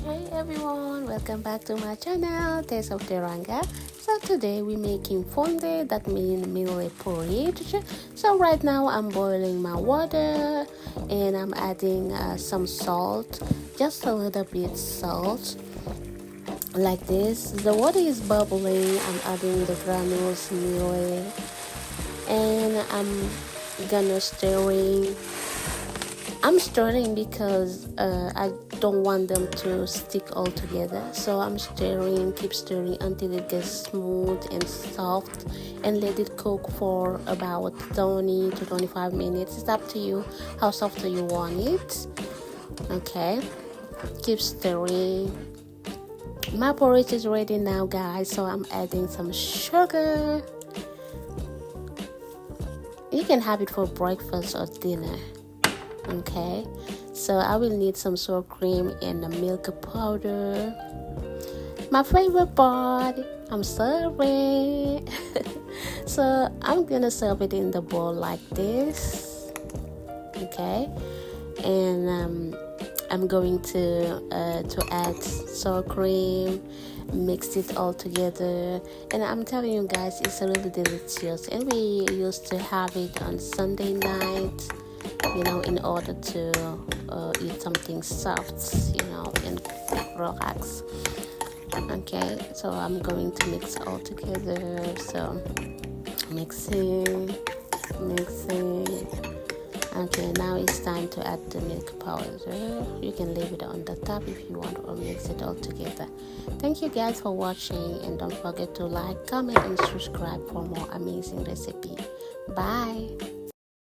Hey everyone, welcome back to my channel, Taste of Teranga. So today we're making fondé, that means millet porridge. So right now I'm boiling my water and I'm adding some salt, just a little bit salt, like this. The water is bubbling, I'm adding the granules millet and gonna stirring. I'm stirring because I don't want them to stick all together. So I'm stirring, keep stirring until it gets smooth and soft, and let it cook for about 20 to 25 minutes. It's up to you how soft you want it. Okay, keep stirring. My porridge is ready now, guys, so I'm adding some sugar. You can have it for breakfast or dinner. Okay, so I will need some sour cream and the milk powder. My favorite part, I'm serving. So I'm gonna serve it in the bowl like this. Okay, and I'm going to add sour cream, mix it all together, and I'm telling you guys, it's really delicious. And we used to have it on Sunday night, in order to eat something soft, and relax. Okay, so I'm going to mix all together. So mixing. Okay, now it's time to add the milk powder. You can leave it on the top if you want, or mix it all together. Thank you guys for watching, and don't forget to like, comment, and subscribe for more amazing recipe. Bye.